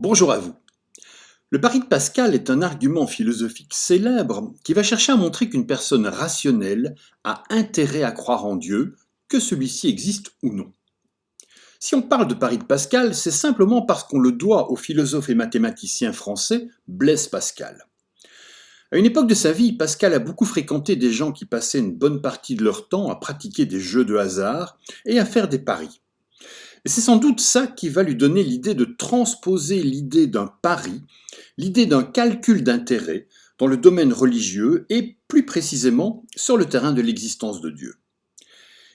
Bonjour à vous. Le pari de Pascal est un argument philosophique célèbre qui va chercher à montrer qu'une personne rationnelle a intérêt à croire en Dieu, que celui-ci existe ou non. Si on parle de pari de Pascal, c'est simplement parce qu'on le doit au philosophe et mathématicien français Blaise Pascal. À une époque de sa vie, Pascal a beaucoup fréquenté des gens qui passaient une bonne partie de leur temps à pratiquer des jeux de hasard et à faire des paris. Et c'est sans doute ça qui va lui donner l'idée de transposer l'idée d'un pari, l'idée d'un calcul d'intérêt dans le domaine religieux et plus précisément sur le terrain de l'existence de Dieu.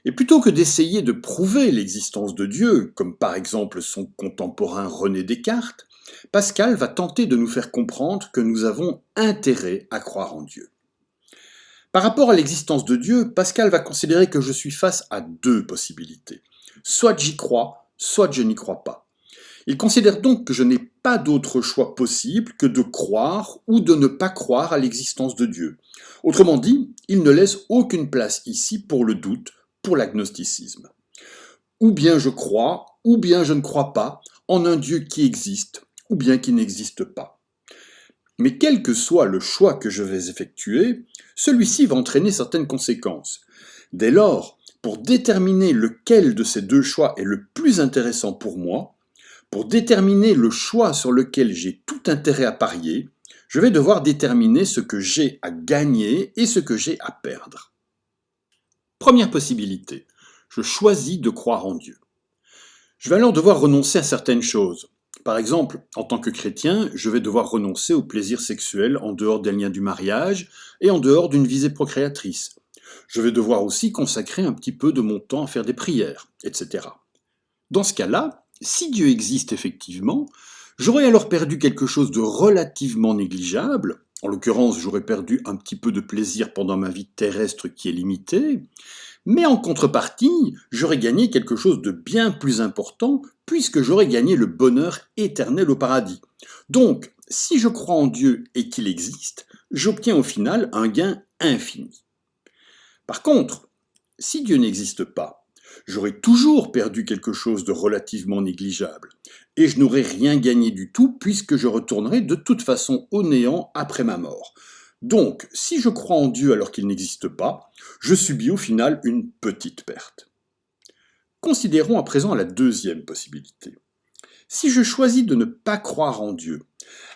Et plutôt que d'essayer de prouver l'existence de Dieu, comme par exemple son contemporain René Descartes, Pascal va tenter de nous faire comprendre que nous avons intérêt à croire en Dieu. Par rapport à l'existence de Dieu, Pascal va considérer que je suis face à deux possibilités. Soit j'y crois, soit je n'y crois pas. Il considère donc que je n'ai pas d'autre choix possible que de croire ou de ne pas croire à l'existence de Dieu. Autrement dit, il ne laisse aucune place ici pour le doute, pour l'agnosticisme. Ou bien je crois, ou bien je ne crois pas en un Dieu qui existe, ou bien qui n'existe pas. Mais quel que soit le choix que je vais effectuer, celui-ci va entraîner certaines conséquences. Dès lors, pour déterminer lequel de ces deux choix est le plus intéressant pour moi, pour déterminer le choix sur lequel j'ai tout intérêt à parier, je vais devoir déterminer ce que j'ai à gagner et ce que j'ai à perdre. Première possibilité, je choisis de croire en Dieu. Je vais alors devoir renoncer à certaines choses. Par exemple, en tant que chrétien, je vais devoir renoncer au plaisir sexuel en dehors des liens du mariage et en dehors d'une visée procréatrice. Je vais devoir aussi consacrer un petit peu de mon temps à faire des prières, etc. Dans ce cas-là, si Dieu existe effectivement, j'aurais alors perdu quelque chose de relativement négligeable. En l'occurrence, j'aurais perdu un petit peu de plaisir pendant ma vie terrestre qui est limitée. Mais en contrepartie, j'aurais gagné quelque chose de bien plus important puisque j'aurais gagné le bonheur éternel au paradis. Donc, si je crois en Dieu et qu'il existe, j'obtiens au final un gain infini. Par contre, si Dieu n'existe pas, j'aurais toujours perdu quelque chose de relativement négligeable, et je n'aurais rien gagné du tout puisque je retournerai de toute façon au néant après ma mort. Donc, si je crois en Dieu alors qu'il n'existe pas, je subis au final une petite perte. Considérons à présent la deuxième possibilité. Si je choisis de ne pas croire en Dieu,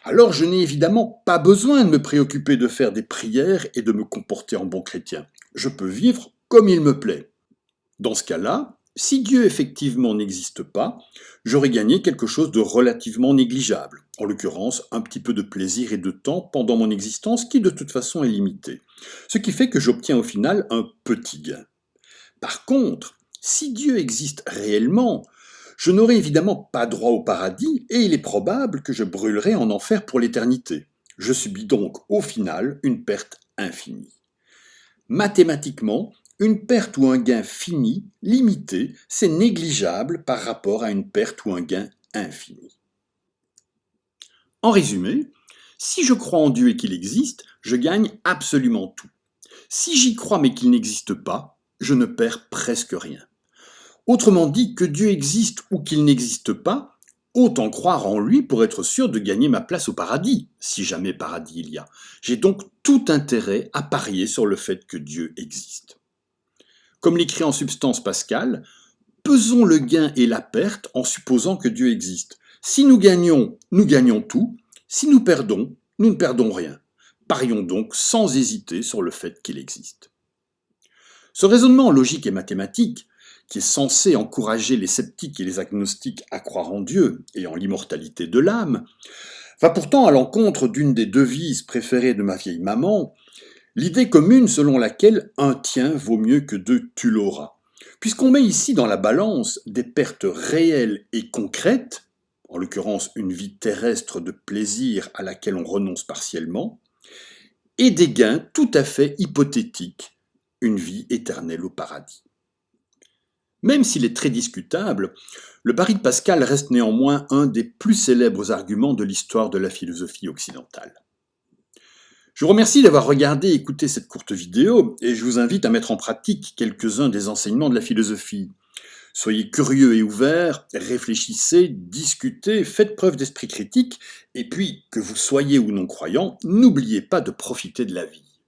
alors je n'ai évidemment pas besoin de me préoccuper de faire des prières et de me comporter en bon chrétien. Je peux vivre comme il me plaît. Dans ce cas-là, si Dieu effectivement n'existe pas, j'aurais gagné quelque chose de relativement négligeable, en l'occurrence un petit peu de plaisir et de temps pendant mon existence qui de toute façon est limité, ce qui fait que j'obtiens au final un petit gain. Par contre, si Dieu existe réellement, je n'aurai évidemment pas droit au paradis et il est probable que je brûlerai en enfer pour l'éternité. Je subis donc au final une perte infinie. Mathématiquement, une perte ou un gain fini, limité, c'est négligeable par rapport à une perte ou un gain infini. En résumé, si je crois en Dieu et qu'il existe, je gagne absolument tout. Si j'y crois mais qu'il n'existe pas, je ne perds presque rien. Autrement dit, que Dieu existe ou qu'il n'existe pas, autant croire en lui pour être sûr de gagner ma place au paradis, si jamais paradis il y a. J'ai donc tout intérêt à parier sur le fait que Dieu existe. Comme l'écrit en substance Pascal, pesons le gain et la perte en supposant que Dieu existe. Si nous gagnons tout. Si nous perdons, nous ne perdons rien. Parions donc sans hésiter sur le fait qu'il existe. Ce raisonnement logique et mathématique, qui est censé encourager les sceptiques et les agnostiques à croire en Dieu et en l'immortalité de l'âme, va pourtant à l'encontre d'une des devises préférées de ma vieille maman, l'idée commune selon laquelle un tien vaut mieux que deux tu l'auras. Puisqu'on met ici dans la balance des pertes réelles et concrètes, en l'occurrence une vie terrestre de plaisir à laquelle on renonce partiellement, et des gains tout à fait hypothétiques, une vie éternelle au paradis. Même s'il est très discutable, le pari de Pascal reste néanmoins un des plus célèbres arguments de l'histoire de la philosophie occidentale. Je vous remercie d'avoir regardé et écouté cette courte vidéo et je vous invite à mettre en pratique quelques-uns des enseignements de la philosophie. Soyez curieux et ouverts, réfléchissez, discutez, faites preuve d'esprit critique, et puis, que vous soyez ou non croyant, n'oubliez pas de profiter de la vie.